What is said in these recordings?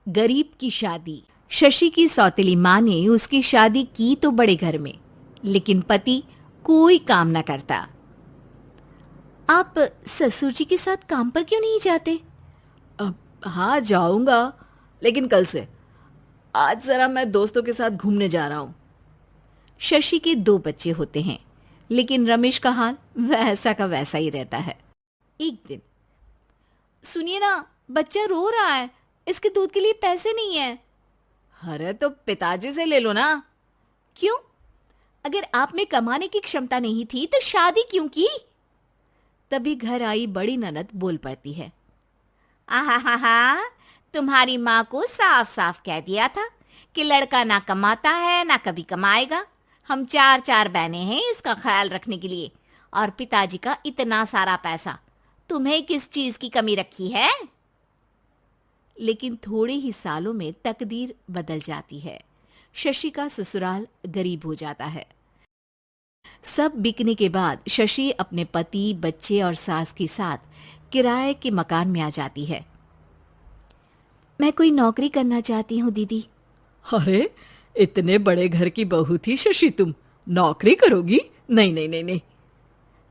गरीब की शादी। शशि की सौतेली माँ ने उसकी शादी की तो बड़े घर में, लेकिन पति कोई काम न करता। आप ससुर जी के साथ काम पर क्यों नहीं जाते? हाँ जाऊंगा, लेकिन कल से। आज जरा मैं दोस्तों के साथ घूमने जा रहा हूँ। शशि के दो बच्चे होते हैं, लेकिन रमेश का हाल वैसा का वैसा ही रहता है। एक दिन, सुनिए ना, बच्चा रो रहा है, इसके दूध के लिए पैसे नहीं है। अरे तो पिताजी से ले लो ना। क्यों? अगर आप में कमाने की क्षमता नहीं थी तो शादी क्यों की? तभी घर आई बड़ी ननद बोल पड़ती है। आहा हा हा, तुम्हारी माँ को साफ साफ कह दिया था कि लड़का ना कमाता है ना कभी कमाएगा। हम चार चार बहनें हैं इसका ख्याल रखने के लिए, और पिताजी का इतना सारा पैसा, तुम्हें किस चीज की कमी रखी है? लेकिन थोड़े ही सालों में तकदीर बदल जाती है। शशि का ससुराल गरीब हो जाता है। सब बिकने के बाद शशि अपने पति, बच्चे और सास के साथ किराए के मकान में आ जाती है। मैं कोई नौकरी करना चाहती हूँ दीदी। अरे इतने बड़े घर की बहू थी शशि, तुम नौकरी करोगी? नहीं नहीं नहीं नहीं।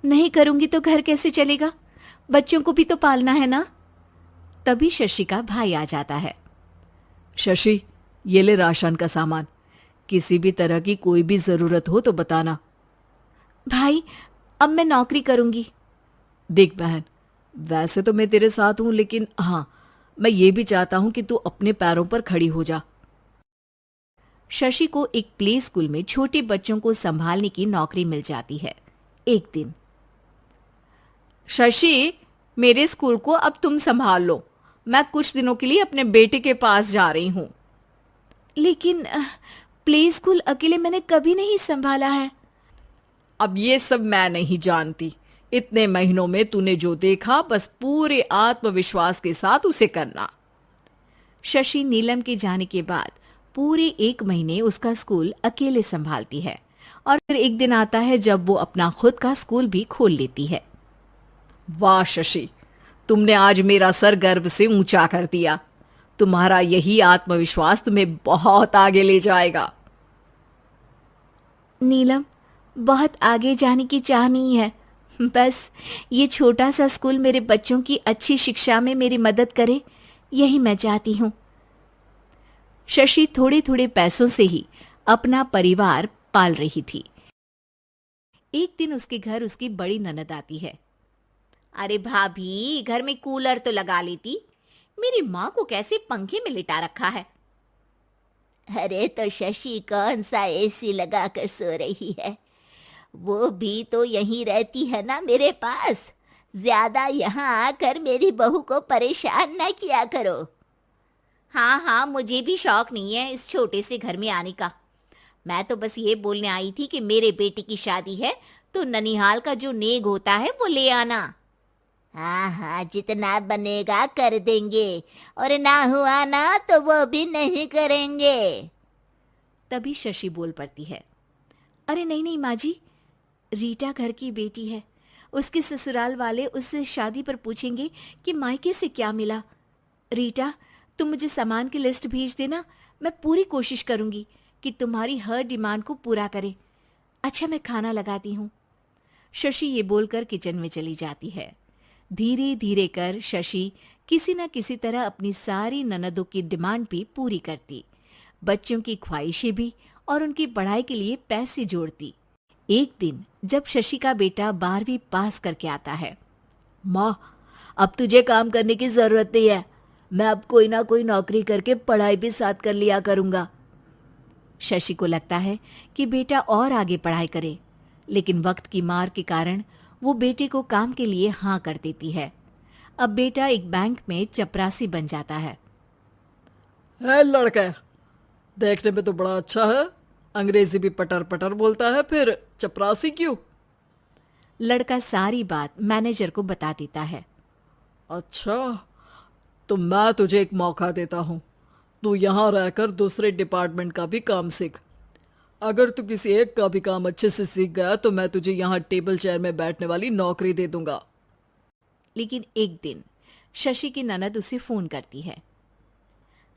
नहीं करूंगी तो घर कैसे चलेगा? बच्चों को भी तो पालना है ना। तभी शशि का भाई आ जाता है। शशि, ये ले राशन का सामान, किसी भी तरह की कोई भी जरूरत हो तो बताना। भाई, अब मैं नौकरी करूंगी। देख बहन, वैसे तो मैं तेरे साथ हूं, लेकिन हाँ, मैं ये भी चाहता हूं कि तू अपने पैरों पर खड़ी हो जा। शशि को एक प्ले स्कूल में छोटे बच्चों को संभालने की नौकरी मिल जाती है। एक दिन, शशि, मेरे स्कूल को अब तुम संभाल लो। मैं कुछ दिनों के लिए अपने बेटे के पास जा रही हूं। लेकिन प्ले स्कूल अकेले मैंने कभी नहीं संभाला है। अब ये सब मैं नहीं जानती। इतने महीनों में तूने जो देखा, बस पूरे आत्मविश्वास के साथ उसे करना। शशि नीलम के जाने के बाद पूरे 1 महीने उसका स्कूल अकेले संभालती है, और फिर एक दिन आता है जब वो अपना खुद का स्कूल भी खोल लेती है। वाह शशि, तुमने आज मेरा सर गर्व से ऊंचा कर दिया। तुम्हारा यही आत्मविश्वास तुम्हें बहुत आगे ले जाएगा। नीलम, बहुत आगे जाने की चाह नहीं है, बस ये छोटा सा स्कूल मेरे बच्चों की अच्छी शिक्षा में मेरी मदद करे, यही मैं चाहती हूँ। शशि थोड़े थोड़े पैसों से ही अपना परिवार पाल रही थी। एक दिन उसके घर उसकी बड़ी ननद आती है। अरे भाभी, घर में कूलर तो लगा लेती, मेरी माँ को कैसे पंखे में लिटा रखा है? अरे तो शशि कौन सा एसी लगा कर सो रही है? वो भी तो यहीं रहती है ना मेरे पास। ज्यादा यहाँ आकर मेरी बहू को परेशान ना किया करो। हाँ हाँ, मुझे भी शौक नहीं है इस छोटे से घर में आने का। मैं तो बस ये बोलने आई थी कि मेरे बेटे की शादी है तो ननिहाल का जो नेग होता है वो ले आना। हाँ हाँ, जितना बनेगा कर देंगे, और ना हुआ ना तो वो भी नहीं करेंगे। तभी शशि बोल पड़ती है। अरे नहीं नहीं माँ जी, रीटा घर की बेटी है, उसके ससुराल वाले उससे शादी पर पूछेंगे कि मायके से क्या मिला। रीटा, तुम मुझे सामान की लिस्ट भेज देना, मैं पूरी कोशिश करूंगी कि तुम्हारी हर डिमांड को पूरा करे। अच्छा, मैं खाना लगाती हूँ। शशि ये बोलकर किचन में चली जाती है। धीरे धीरे कर शशि किसी न किसी तरह अपनी सारी ननदों की डिमांड भी पूरी करती, बच्चों की ख्वाहिशें भी, और उनकी पढ़ाई के लिए पैसे जोड़ती। एक दिन जब शशि का बेटा 12वीं पास करके आता है। माँ, अब तुझे काम करने की जरूरत नहीं है। मैं अब कोई ना कोई नौकरी करके पढ़ाई भी साथ कर लिया करूंगा। शशि को लगता है कि बेटा और आगे पढ़ाई करे, लेकिन वक्त की मार के कारण वो बेटे को काम के लिए हाँ कर देती है। अब बेटा एक बैंक में चपरासी बन जाता है। लड़का देखने में तो बड़ा अच्छा है, अंग्रेजी भी पटर पटर बोलता है, फिर चपरासी क्यों? लड़का सारी बात मैनेजर को बता देता है। अच्छा, तो मैं तुझे एक मौका देता हूँ। तू यहाँ रहकर दूसरे डिपार्टमेंट का भी काम सीख। अगर तू किसी एक का भी काम अच्छे से सीख गया तो मैं तुझे यहाँ टेबल चेयर में बैठने वाली नौकरी दे दूंगा। लेकिन एक दिन शशि की ननद उसे फोन करती है।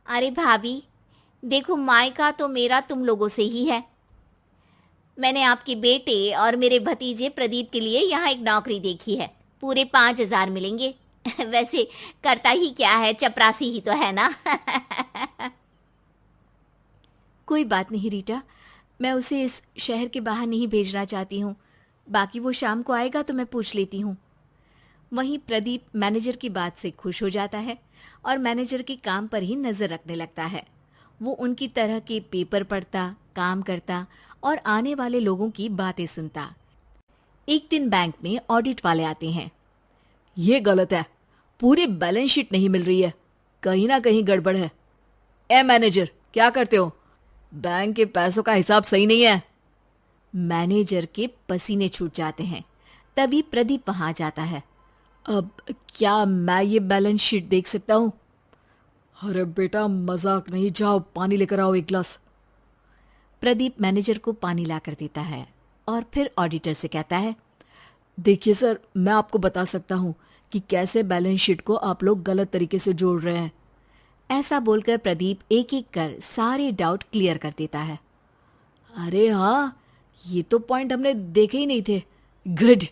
अरे भाभी, देखो मायका तो मेरा तुम लोगों से ही है। मैंने आपके बेटे और मेरे भतीजे प्रदीप के लिए यहाँ एक नौकरी देखी है, पूरे 5,000 मिलेंगे। वैसे करता ही क्या है, चपरासी ही तो है ना। कोई बात नहीं रीटा, मैं उसे इस शहर के बाहर नहीं भेजना चाहती हूँ। बाकी वो शाम को आएगा तो मैं पूछ लेती हूँ। वहीं प्रदीप मैनेजर की बात से खुश हो जाता है और मैनेजर के काम पर ही नजर रखने लगता है। वो उनकी तरह के पेपर पढ़ता, काम करता और आने वाले लोगों की बातें सुनता। एक दिन बैंक में ऑडिट वाले आते हैं। ये गलत है, पूरी बैलेंस शीट नहीं मिल रही है, कहीं ना कहीं गड़बड़ है। ए मैनेजर, क्या करते हो? बैंक के पैसों का हिसाब सही नहीं है। मैनेजर के पसीने छूट जाते हैं। तभी प्रदीप वहां जाता है। अब क्या मैं ये बैलेंस शीट देख सकता हूँ? अरे बेटा मजाक नहीं, जाओ पानी लेकर आओ एक गिलास। प्रदीप मैनेजर को पानी लाकर देता है और फिर ऑडिटर से कहता है, देखिए सर, मैं आपको बता सकता हूँ कि कैसे बैलेंस शीट को आप लोग गलत तरीके से जोड़ रहे हैं। ऐसा बोलकर प्रदीप एक एक कर सारे डाउट क्लियर कर देता है। अरे हाँ, ये तो पॉइंट हमने देखे ही नहीं थे। गुड,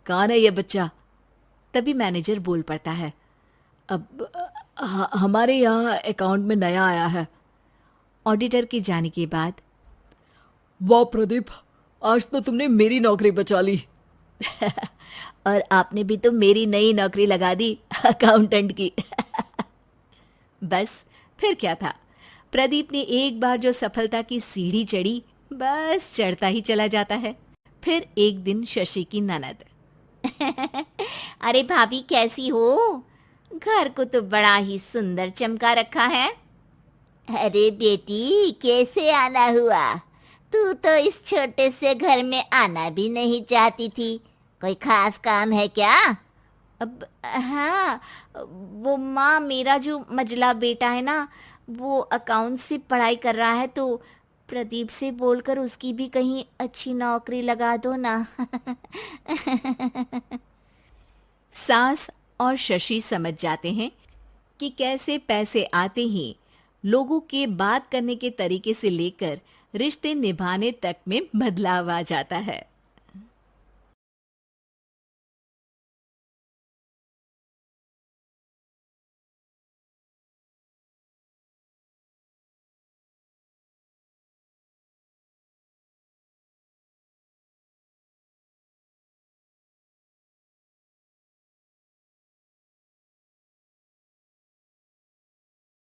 कौन है ये बच्चा? तभी मैनेजर बोल पड़ता है, अब हमारे यहाँ अकाउंट में नया आया है। ऑडिटर के जाने के बाद, वाह प्रदीप, आज तो तुमने मेरी नौकरी बचा ली। और आपने भी तो मेरी नई नौकरी लगा दी, अकाउंटेंट की। बस फिर क्या था, प्रदीप ने एक बार जो सफलता की सीढ़ी चढ़ी, बस चढ़ता ही चला जाता है। फिर एक दिन शशि की ननद, अरे भाभी कैसी हो? घर को तो बड़ा ही सुंदर चमका रखा है। अरे बेटी, कैसे आना हुआ? तू तो इस छोटे से घर में आना भी नहीं चाहती थी। कोई खास काम है क्या? अब हाँ, वो माँ, मेरा जो मजला बेटा है ना, वो अकाउंट से पढ़ाई कर रहा है, तो प्रदीप से बोलकर उसकी भी कहीं अच्छी नौकरी लगा दो ना। सास और शशि समझ जाते हैं कि कैसे पैसे आते ही लोगों के बात करने के तरीके से लेकर रिश्ते निभाने तक में बदलाव आ जाता है।